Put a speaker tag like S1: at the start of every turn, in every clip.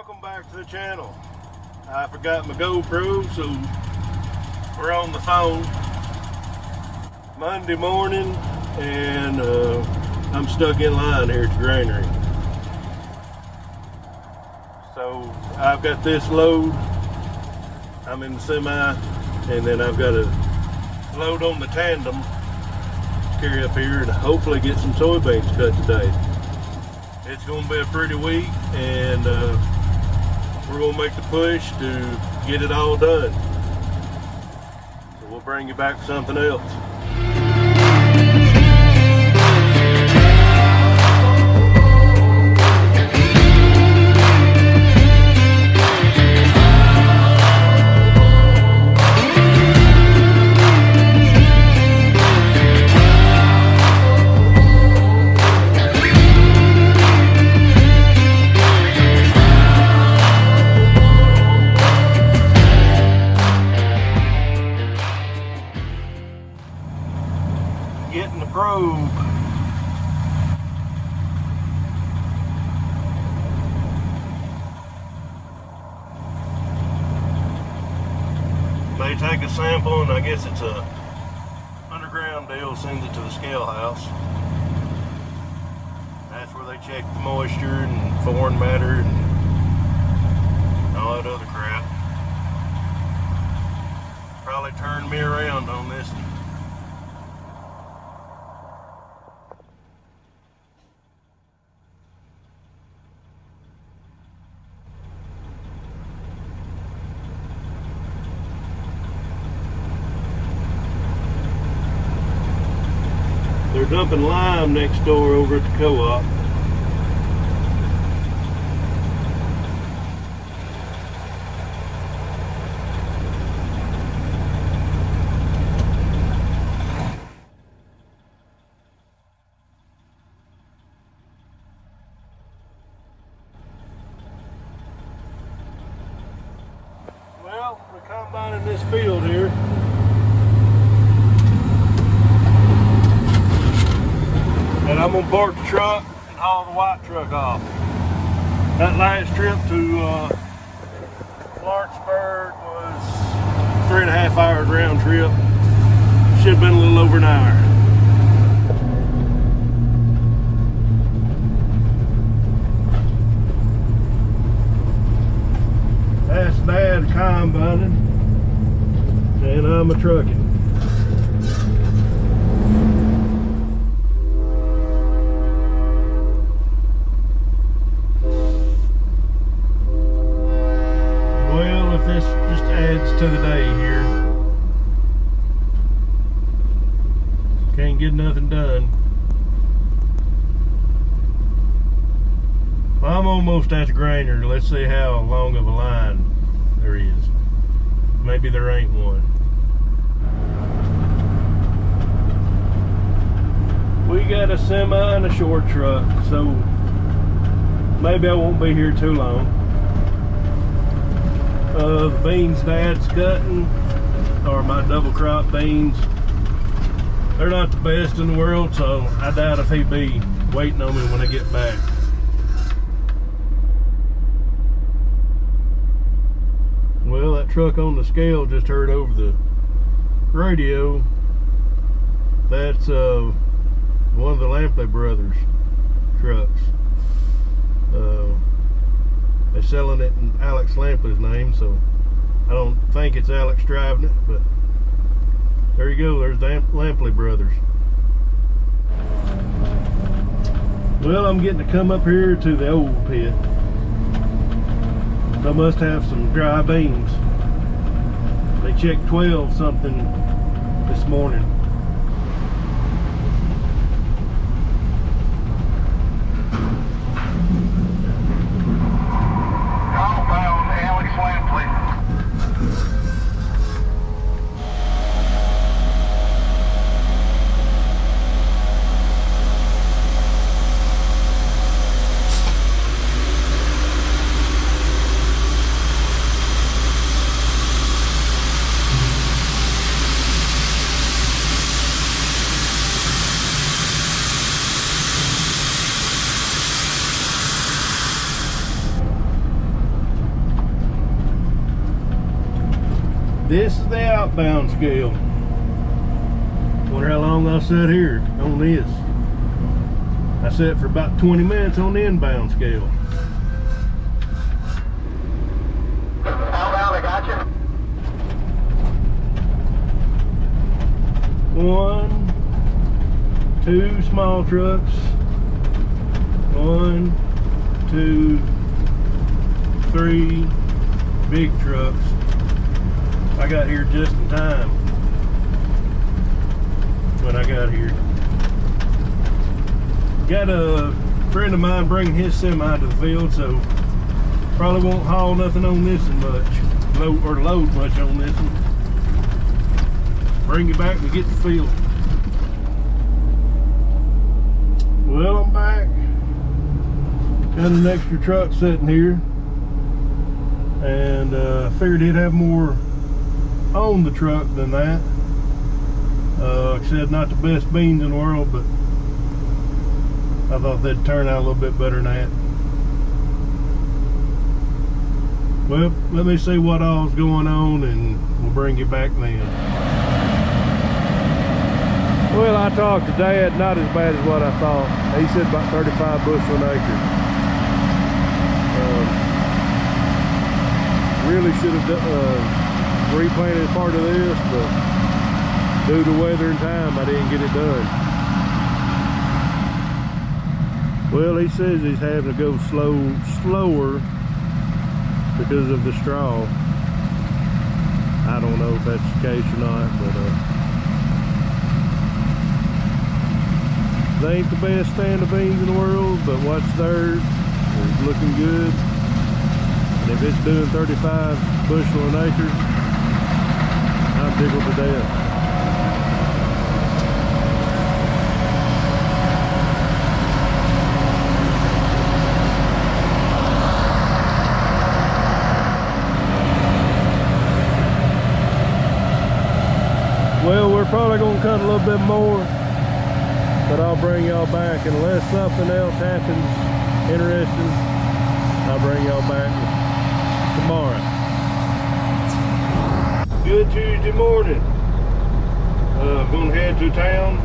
S1: Welcome back to the channel. I forgot my GoPro, so we're on the phone. Monday morning, and I'm stuck in line here at the granary. So I've got this load. I'm in the semi, and then I've got a load on the tandem carry up here and hopefully get some soybeans cut today. It's going to be a pretty week, and we're going to make the push to get it all done. So we'll bring you back something else. Getting the probe. They take a sample, and I guess it's a underground deal, sends it to the scale house. That's where they check the moisture and foreign matter and all that other crap. Probably turned me around on this one. They're dumping lime next door over at the co-op. Well, we're combining this field here. And I'm gonna park the truck and haul the white truck off. That last trip to Lawrenceburg was 3.5 hours round trip. Should have been a little over an hour. That's Dad combining, and I'm a trucking. This just adds to the day here. Can't get nothing done. Well, I'm almost at the granary. Let's see how long of a line there is. Maybe there ain't one. We got a semi and a short truck, so maybe I won't be here too long. The beans Dad's cutting are my double crop beans. They're not the best in the world, so I doubt if he'd be waiting on me when I get back. Well, that truck on the scale just heard over the radio. That's one of the Lampley brothers' trucks. They're selling it in Alex Lampley's name, so I don't think it's Alex driving it, but there you go, there's the Lampley brothers. Well, I'm getting to come up here to the old pit. I must have some dry beans. They checked 12 something this morning. This is the outbound scale. Wonder how long I'll sit here on this. I sat for about 20 minutes on the inbound scale.
S2: Outbound, I got you.
S1: 1, 2 small trucks. 1, 2, 3 big trucks. I got here just in time when I got here. Got a friend of mine bringing his semi to the field, so probably won't haul nothing on this one much, load much on this one. Bring you back and get the field. Well, I'm back. Got an extra truck sitting here, and I figured he'd have more on the truck than that. Like I said, not the best beans in the world, but I thought they'd turn out a little bit better than that. Well, let me see what all's going on and we'll bring you back then. Well, I talked to Dad, not as bad as what I thought. He said about 35 bushel an acre. Really should have replanted part of this, but due to weather and time, I didn't get it done. Well, he says he's having to go slower because of the straw. I don't know if that's the case or not, but they ain't the best stand of beans in the world, but what's there is looking good. And if it's doing 35 bushel an acre, I'm tickled to death. Well, we're probably going to cut a little bit more, but I'll bring y'all back. Unless something else happens interesting, I'll bring y'all back tomorrow. Good Tuesday morning. I'm going to head to town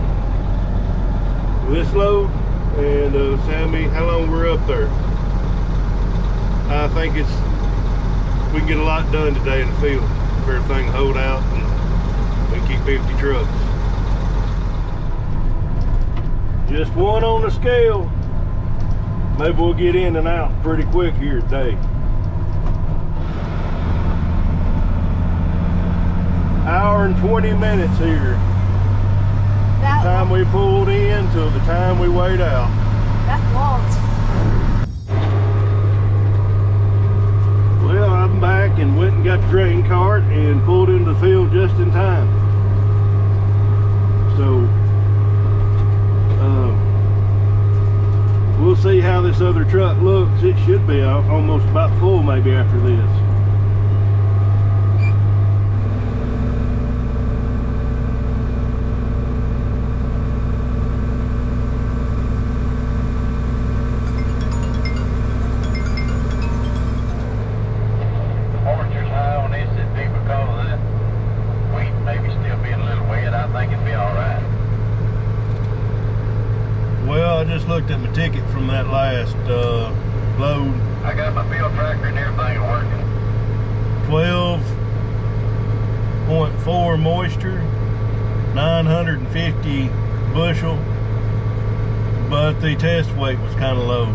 S1: with this load and see how long we're up there. I think we can get a lot done today in the field if everything hold out and keep 50 trucks. Just one on the scale. Maybe we'll get in and out pretty quick here today. Hour and 20 minutes here.
S3: That
S1: time we pulled in till the time we weighed out.
S3: That's long.
S1: Well, I'm back and went and got the grain cart and pulled into the field just in time. So we'll see how this other truck looks. It should be almost about full maybe after this.
S2: Temperature's high on this, it'd be because of the wheat maybe still being a little wet. I think it'd be all right.
S1: Well, I just looked at my ticket from that last load.
S2: I got my field tracker and everything working.
S1: 12.4 moisture, 950 bushel, but the test weight was kind of low.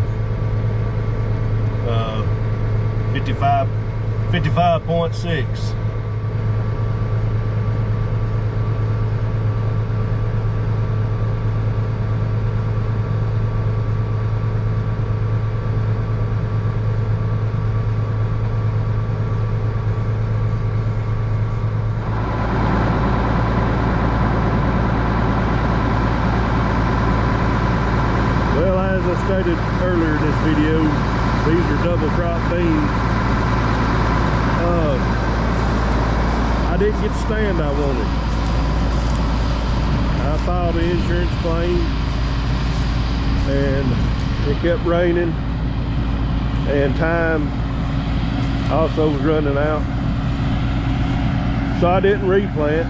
S1: 55.6. Stated earlier in this video, these are double crop beans. I didn't get the stand I wanted. I filed an insurance claim and it kept raining and time also was running out. So I didn't replant.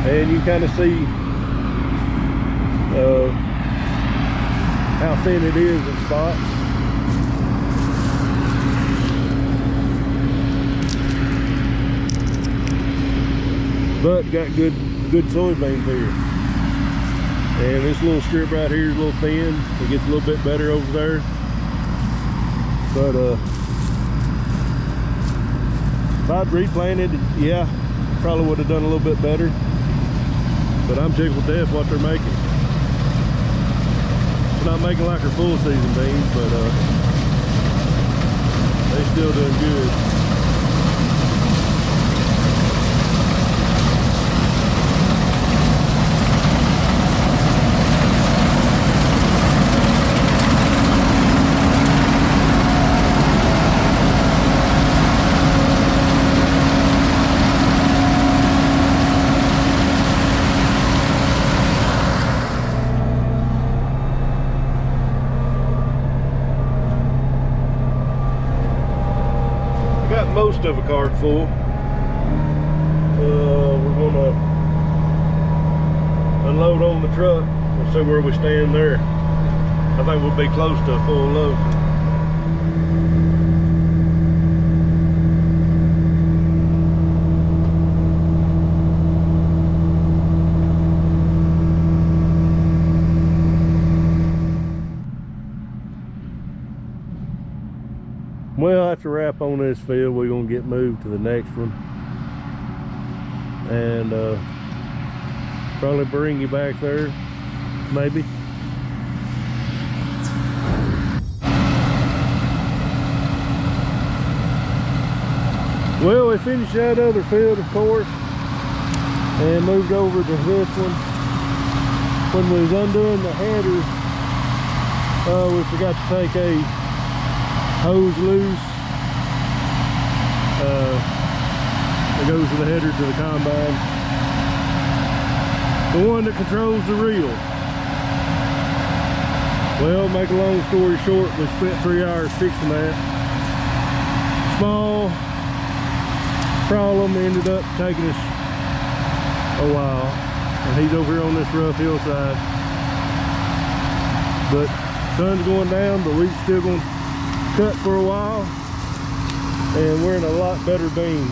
S1: And you kind of see how thin it is in spots. But got good soybeans here. And this little strip right here is a little thin. It gets a little bit better over there. But if I'd replanted, yeah, probably would have done a little bit better. But I'm tickled to death what they're making. They're not making like their full season beans, but they still doing good. Most of a cart full. We're gonna unload on the truck. We'll see where we stand there. I think we'll be close to a full load. Well, that's a wrap on this field. We're gonna get moved to the next one, and probably bring you back there, maybe. Well, we finished that other field, of course, and moved over to this one. When we was undoing the header, we forgot to take a hose loose. It goes to the header to the combine. The one that controls the reel. Well, make a long story short, we spent 3 hours fixing that. Small problem, ended up taking us a while. And he's over here on this rough hillside. But sun's going down, but we're still going to cut for a while, and we're in a lot better bean.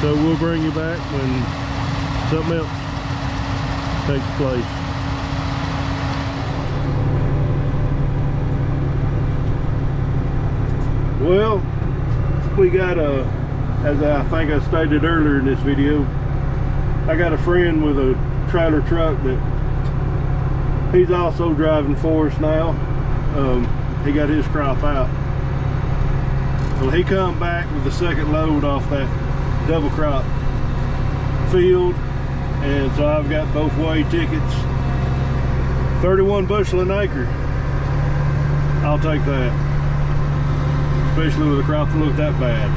S1: So we'll bring you back when something else takes place. Well, we got as I think I stated earlier in this video, I got a friend with a trailer truck that he's also driving for us now. He got his crop out. Well, he come back with the second load off that double crop field, and so I've got both way tickets. 31 bushel an acre. I'll take that, especially with a crop that looked that bad.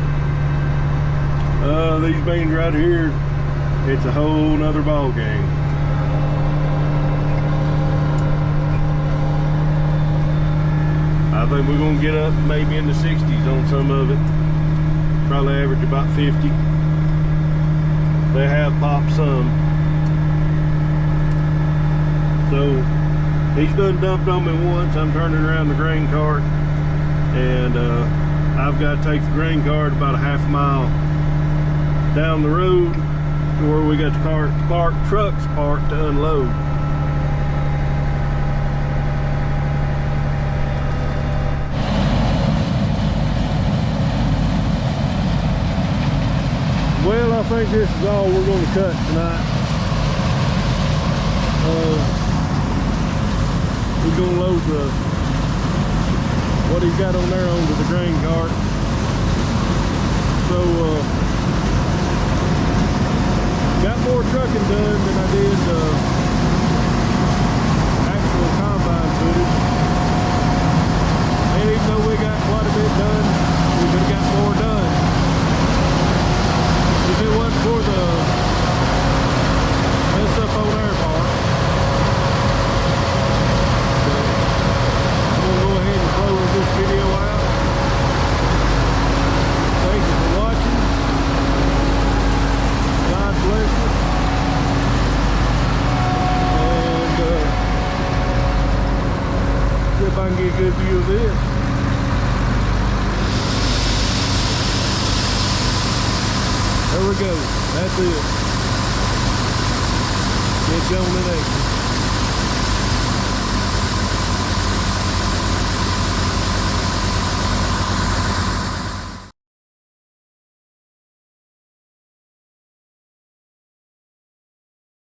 S1: These beans right here, it's a whole nother ball game. I think we're gonna get up maybe in the 60s on some of it. Probably average about 50. They have popped some. So he's done dumped on me once. I'm turning around the grain cart, and I've got to take the grain cart about a half mile down the road to where we got the trucks parked to unload. Well, I think this is all we're going to cut tonight. We're going to load what he's got on there onto the grain cart. So, got more trucking done than I did actual combine footage. And even though we got quite a bit done, we could have got more done. If it wasn't for the mess up on our part. good view of this. There we go. That's it. Get going in action.